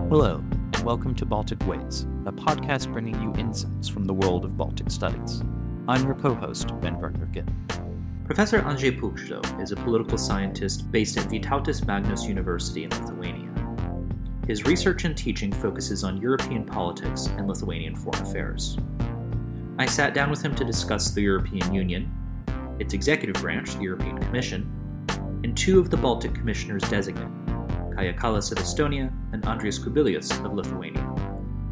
Hello, and welcome to Baltic Ways, a podcast bringing you insights from the world of Baltic studies. I'm your co-host, Ben Gardner-Gill. Professor Andžej Pukšto is a political scientist based at Vytautas Magnus University in Lithuania. His research and teaching focuses on European politics and Lithuanian foreign affairs. I sat down with him to discuss the European Union, its executive branch, the European Commission, and two of the Baltic commissioners designate, Kaja Kallas of Estonia and Andrius Kubilius of Lithuania.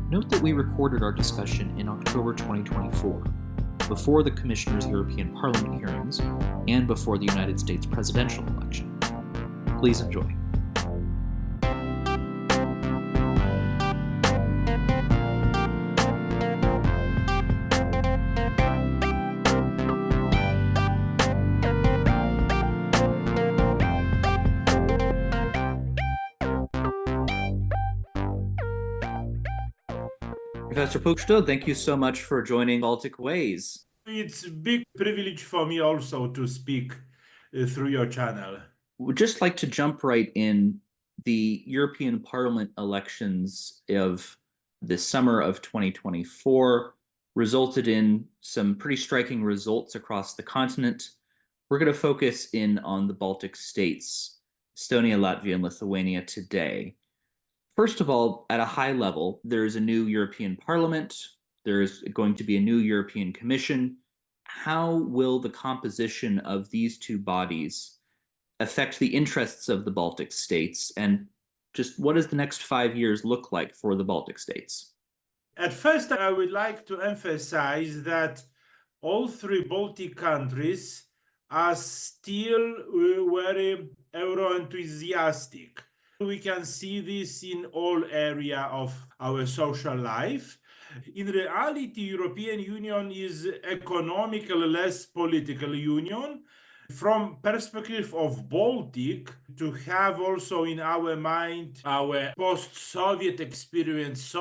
Note that we recorded our discussion in October 2024, before the Commissioners' European Parliament hearings and before the United States presidential election. Please enjoy. Professor Pukšto, thank you so much for joining Baltic Ways. It's a big privilege for me also to speak through your channel. Would just like to jump right in. The European Parliament elections of the summer of 2024 resulted in some pretty striking results across the continent. We're going to focus in on the Baltic states, Estonia, Latvia, and Lithuania today. First of all, at a high level, there's a new European Parliament. There's going to be a new European Commission. How will the composition of these two bodies affect the interests of the Baltic states? And just what does the next 5 years look like for the Baltic states? At first, I would like to emphasize that all three Baltic countries are still very Euro-enthusiastic. We can see this in all areas of our social life. In reality, European Union is economically less political union. From perspective of Baltic, to have also in our mind our post-Soviet experience,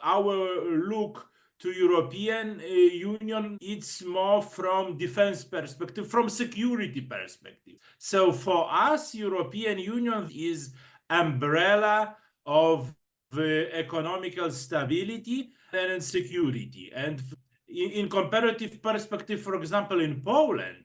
our look to European Union, it's more from defense perspective, from security perspective. So for us, European Union is umbrella of economical stability and security. And in comparative perspective, for example, in Poland,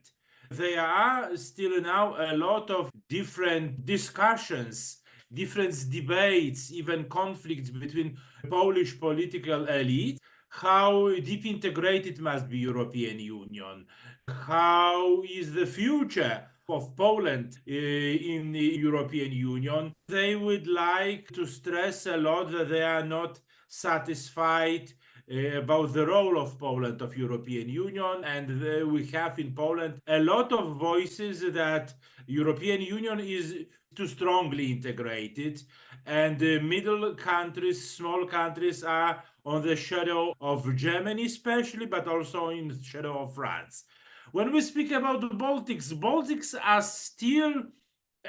there are still now a lot of different discussions, different debates, even conflicts between Polish political elite. How deep integrated must be European Union? How is the future of Poland in the European Union? They would like to stress a lot that they are not satisfied about the role of Poland of European Union, and we have in Poland a lot of voices that European Union is too strongly integrated, and the middle countries, small countries, are on the shadow of Germany especially, but also in the shadow of France. When we speak about the Baltics are still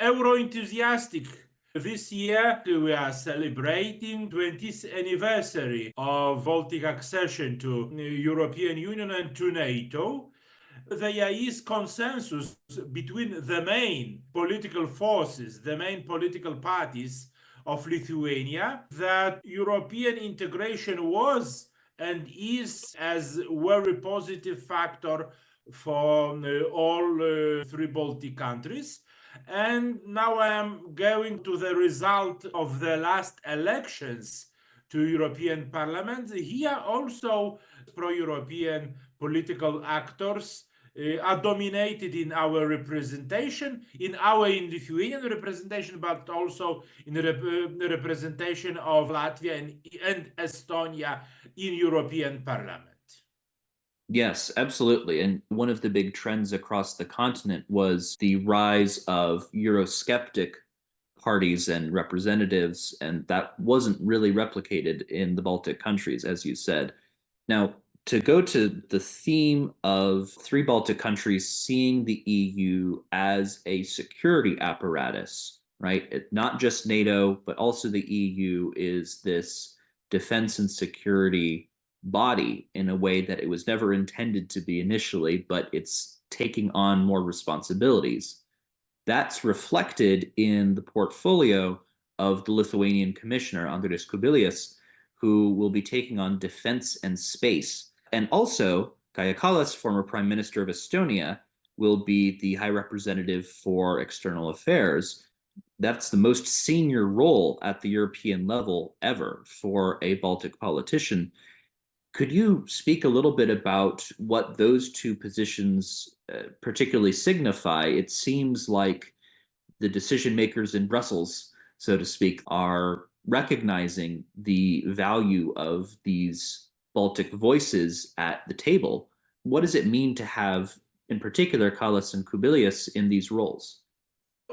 Euro-enthusiastic. This year, we are celebrating 20th anniversary of Baltic accession to the European Union and to NATO. There is consensus between the main political forces, the main political parties of Lithuania, that European integration was and is as a very positive factor for all three Baltic countries. And now I am going to the result of the last elections to European Parliament. Here also pro-European political actors are dominated in our representation, in Lithuanian representation, but also in the representation of Latvia and Estonia in European Parliament. Yes, absolutely. And one of the big trends across the continent was the rise of Eurosceptic parties and representatives, and that wasn't really replicated in the Baltic countries, as you said. Now, to go to the theme of three Baltic countries seeing the EU as a security apparatus, right? Not just NATO, but also the EU is this defense and security body in a way that it was never intended to be initially, but it's taking on more responsibilities. That's reflected in the portfolio of the Lithuanian commissioner, Andrius Kubilius, who will be taking on defense and space. And also, Kaja Kallas, former prime minister of Estonia, will be the high representative for external affairs. That's the most senior role at the European level ever for a Baltic politician. Could you speak a little bit about what those two positions particularly signify? It seems like the decision makers in Brussels, so to speak, are recognizing the value of these Baltic voices at the table. What does it mean to have, in particular, Kallas and Kubilius in these roles?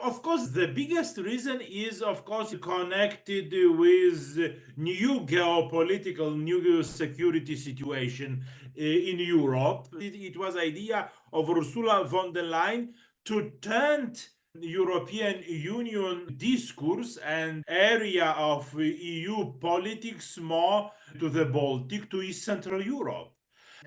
Of course, the biggest reason is, of course, connected with new geopolitical, new security situation in Europe. It was idea of Ursula von der Leyen to turn European Union discourse and area of EU politics more to the Baltic, to East Central Europe.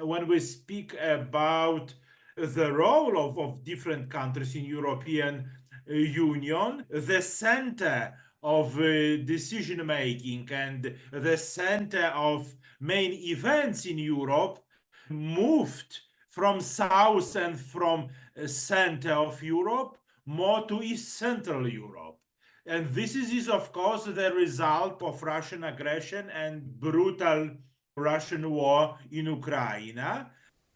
When we speak about the role of different countries in European Union, the center of decision making and the center of main events in Europe moved from south and from center of Europe more to East Central Europe. And this is of course, the result of Russian aggression and brutal Russian war in Ukraine.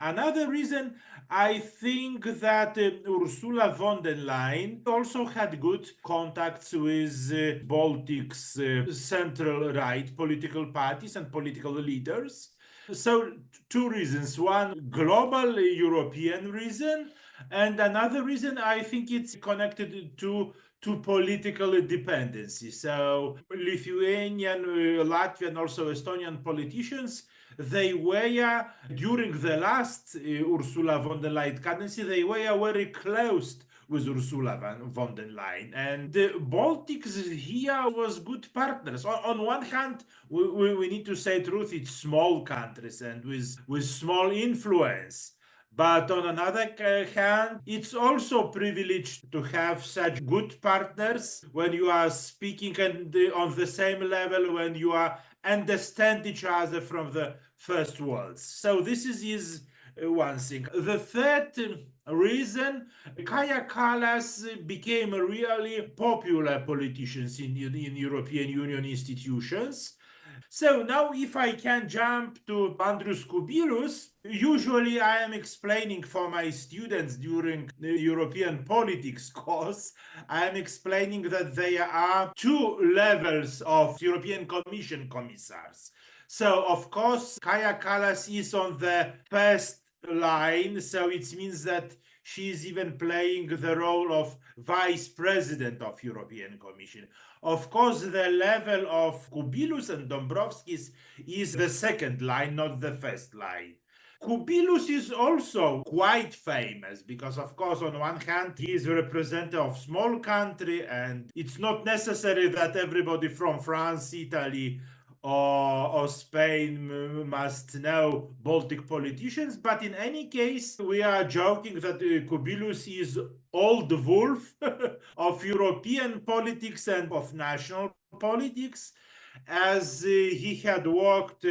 Another reason, I think that Ursula von der Leyen also had good contacts with Baltic's central right political parties and political leaders. So, two reasons. One, global European reason, and another reason, I think it's connected to political dependency. So, Lithuanian, Latvian, also Estonian politicians, they were, during the last Ursula von der Leyen cadency, they were very close with Ursula von der Leyen. And the Baltics here was good partners. On one hand, we need to say truth, it's small countries and with small influence. But on another hand, it's also privileged to have such good partners when you are speaking and on the same level, when you are understand each other from the first worlds. So this is one thing. The third reason, Kaja Kallas became a really popular politician in European Union institutions. So now if I can jump to Andrius Kubilius, usually I am explaining for my students during the European politics course, I am explaining that there are two levels of European Commission commissars. So of course, Kaja Kallas is on the first line, so it means that she is even playing the role of vice president of European Commission. Of course, the level of Kubilius and Dombrovskis is the second line, not the first line. Kubilius is also quite famous because, of course, on one hand, he is a representative of small country, and it's not necessary that everybody from France, Italy, or Spain must know Baltic politicians. But in any case, we are joking that Kubilius is old wolf of European politics and of national politics, as he had worked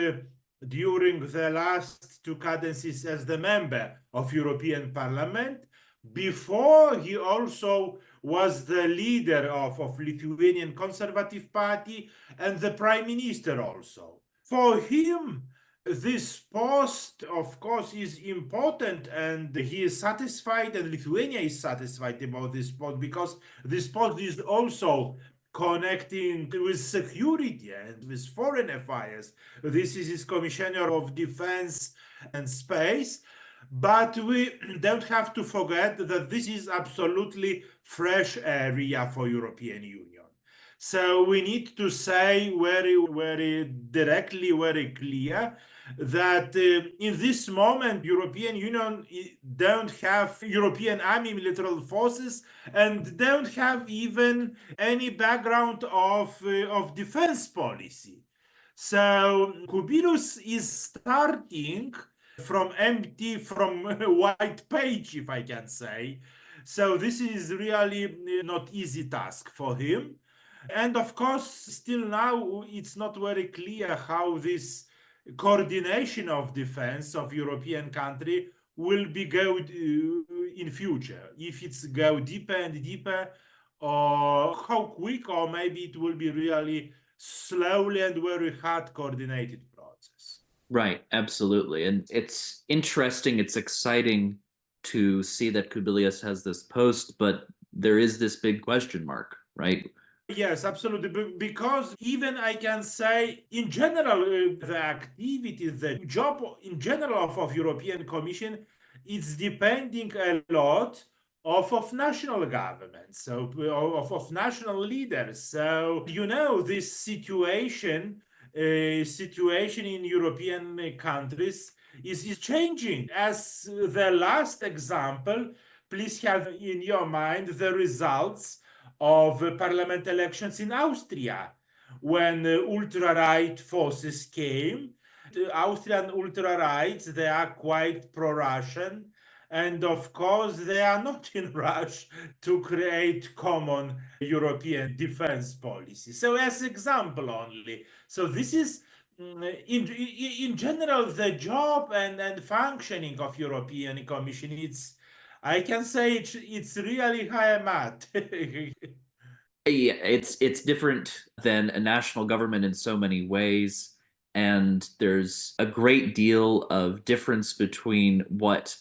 during the last two cadences as the member of European Parliament. Before, he also was the leader of Lithuanian Conservative Party and the prime minister also. For him, this post, of course, is important, and he is satisfied, and Lithuania is satisfied about this post, because this post is also connecting with security and with foreign affairs. This is his commissioner of defense and space. But we don't have to forget that this is absolutely fresh area for European Union. So we need to say very, very directly, very clear that in this moment, European Union don't have European army military forces and don't have even any background of defense policy. So Kubilius is starting from empty, from white page, if I can say. So this is really not easy task for him. And of course, still now, it's not very clear how this coordination of defense of European country will be go in future. If it's go deeper and deeper, or how quick, or maybe it will be really slowly and very hard coordinated process. Right, absolutely. And it's interesting, it's exciting to see that Kubilius has this post, but there is this big question mark, right? Yes, absolutely. Because even I can say, in general, the activities, the job in general of European Commission, it's depending a lot of national governments, so of national leaders. So this situation in European countries is changing. As the last example, please have in your mind the results of parliament elections in Austria when ultra-right forces came. The Austrian ultra-rights, they are quite pro-Russian, and of course they are not in rush to create common European defense policy. So as example only. So this is in general the job and functioning of European Commission. I can say it's really high math. Yeah, it's different than a national government in so many ways, and there's a great deal of difference between what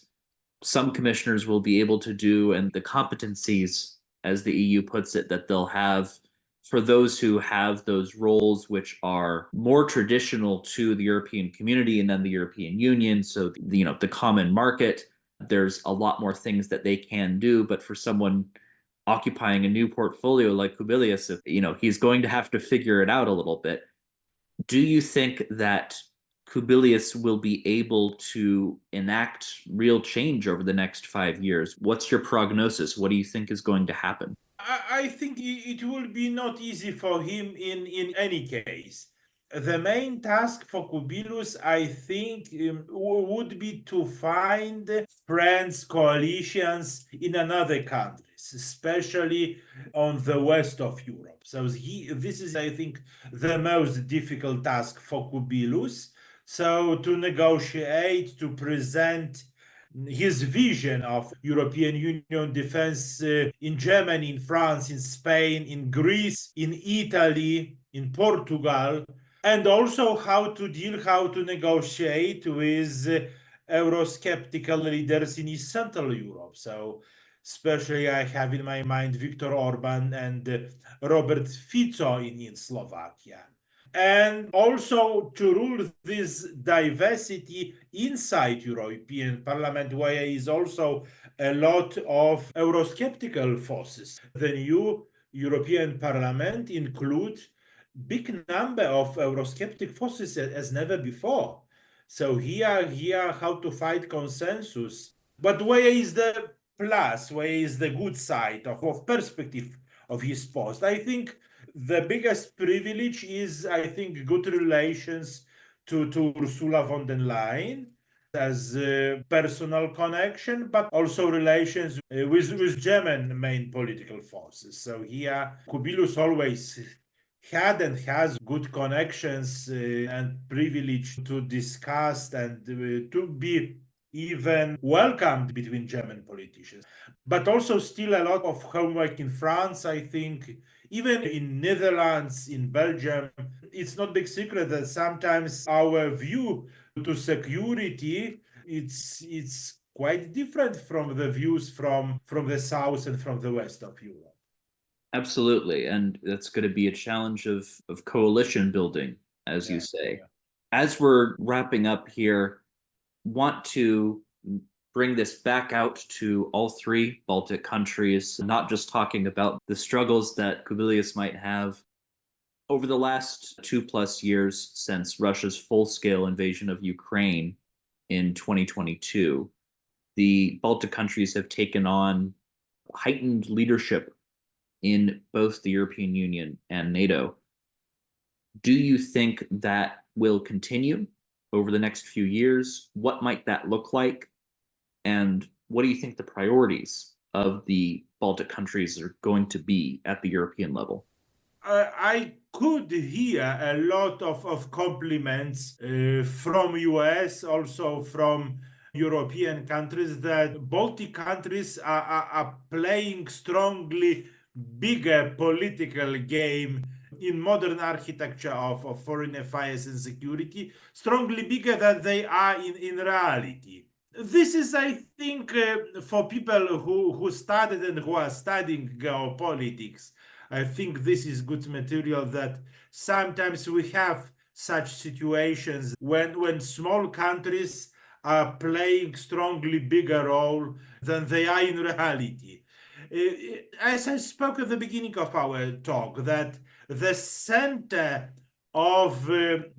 some commissioners will be able to do and the competencies, as the EU puts it, that they'll have for those who have those roles which are more traditional to the European community and then the European Union. So, the common market, there's a lot more things that they can do. But for someone occupying a new portfolio like Kubilius, he's going to have to figure it out a little bit. Do you think that Kubilius will be able to enact real change over the next 5 years? What's your prognosis? What do you think is going to happen? I think it will be not easy for him in any case. The main task for Kubilius, I think, would be to find friends, coalitions in another countries, especially on the west of Europe. So this is, I think, the most difficult task for Kubilius. So to negotiate, to present his vision of European Union defense in Germany, in France, in Spain, in Greece, in Italy, in Portugal, and also how to negotiate with Eurosceptical leaders in East Central Europe. So, especially, I have in my mind Viktor Orban and Robert Fico in Slovakia, and also to rule this diversity inside European Parliament, where there is also a lot of Eurosceptical forces. The new European Parliament include big number of Eurosceptic forces as never before. So here, how to fight consensus. But where is the plus? Where is the good side of perspective of his post? I think the biggest privilege is, I think, good relations to Ursula von der Leyen as a personal connection, but also relations with German main political forces. So here, Kubilius always had and has good connections and privilege to discuss and to be even welcomed between German politicians. But also still a lot of homework in France, I think, even in Netherlands, in Belgium. It's not big secret that sometimes our view to security it's quite different from the views from the south and from the west of Europe. Absolutely. And that's going to be a challenge of coalition building, as you Yeah, say. yeah. As we're wrapping up here, want to bring this back out to all three Baltic countries, not just talking about the struggles that Kubilius might have. Over the last 2+ years since Russia's full-scale invasion of Ukraine in 2022, the Baltic countries have taken on heightened leadership in both the European Union and NATO. Do you think that will continue over the next few years? What might that look like? And what do you think the priorities of the Baltic countries are going to be at the European level? I could hear a lot of compliments from US, also from European countries, that Baltic countries are playing strongly bigger political game in modern architecture of foreign affairs and security, strongly bigger than they are in reality. This is, I think, for people who studied and who are studying geopolitics, I think this is good material, that sometimes we have such situations when small countries are playing strongly bigger role than they are in reality. As I spoke at the beginning of our talk, that the center of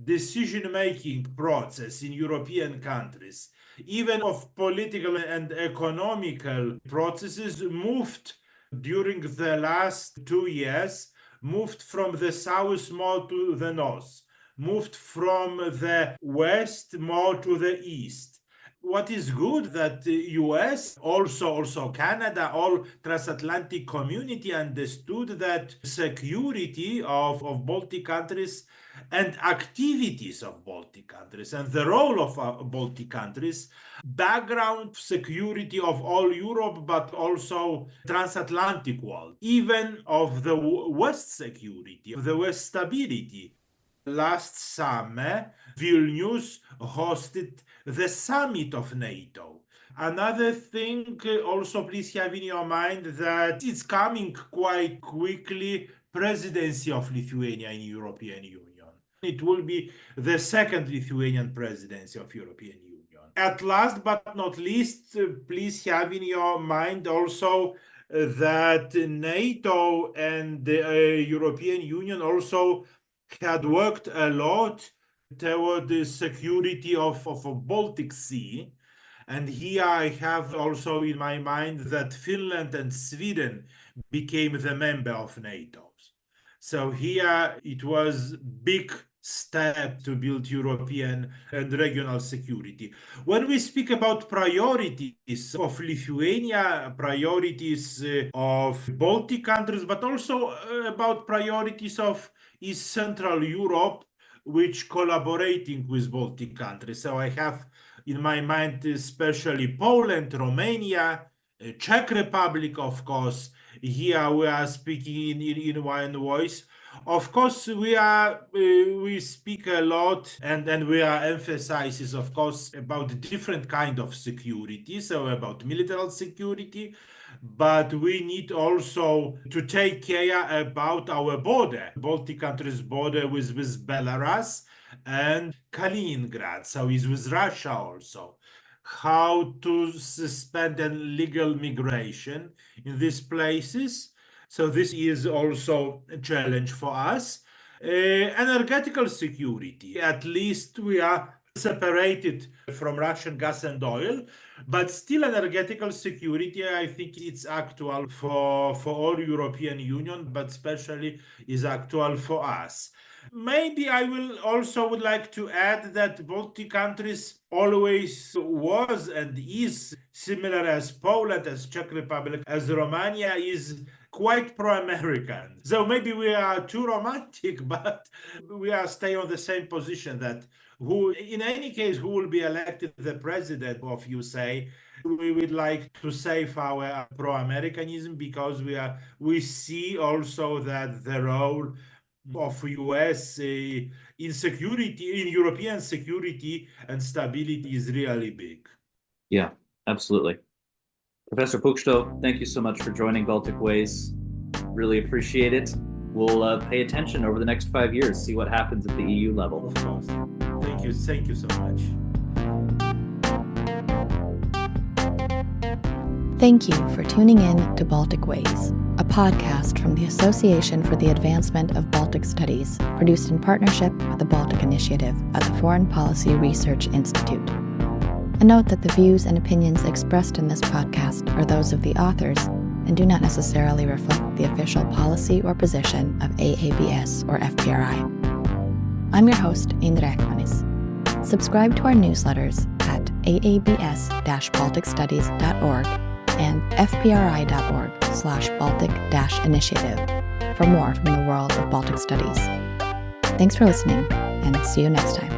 decision-making process in European countries, even of political and economical processes, moved during the last 2 years, moved from the south more to the north, moved from the west more to the east. What is good that the US, also Canada, all transatlantic community understood that security of Baltic countries and activities of Baltic countries and the role of Baltic countries, background security of all Europe, but also transatlantic world, even of the West security, of the West stability. Last summer, Vilnius hosted the summit of NATO. Another thing, also please have in your mind that it's coming quite quickly, presidency of Lithuania in European Union. It will be the second Lithuanian presidency of European Union. At last but not least, please have in your mind also that NATO and the European Union also had worked a lot toward the security of Baltic Sea. And here I have also in my mind that Finland and Sweden became the member of NATO. So here it was big step to build European and regional security. When we speak about priorities of Lithuania, priorities of Baltic countries, but also about priorities of East Central Europe, which collaborating with Baltic countries. So I have in my mind especially Poland, Romania, Czech Republic, of course. Here we are speaking in one voice. Of course, we speak a lot and we are emphasizes, of course, about different kind of security, so about military security, but we need also to take care about our border, Baltic countries' border with Belarus and Kaliningrad, so is with Russia also. How to suspend illegal migration in these places. So this is also a challenge for us. Energetical security, at least we are separated from Russian gas and oil, but still energetical security, I think it's actual for all European Union, but especially is actual for us. Maybe I will also would like to add that Baltic countries always was and is similar as Poland, as Czech Republic, as Romania is quite pro-American. So maybe we are too romantic, but we are staying on the same position that who, in any case, who will be elected the president of USA, we would like to save our pro-Americanism because we see also that the role of US in security, in European security and stability is really big. Yeah, absolutely. Professor Pukšto, thank you so much for joining Baltic Ways. Really appreciate it. We'll pay attention over the next 5 years, see what happens at the EU level. Of course. Thank you so much. Thank you for tuning in to Baltic Ways, a podcast from the Association for the Advancement of Baltic Studies, produced in partnership with the Baltic Initiative at the Foreign Policy Research Institute. A note that the views and opinions expressed in this podcast are those of the authors and do not necessarily reflect the official policy or position of AABS or FPRI. I'm your host, Andrius. Subscribe to our newsletters at aabs-balticstudies.org and fpri.org/Baltic-initiative. for more from the world of Baltic studies. Thanks for listening, and see you next time.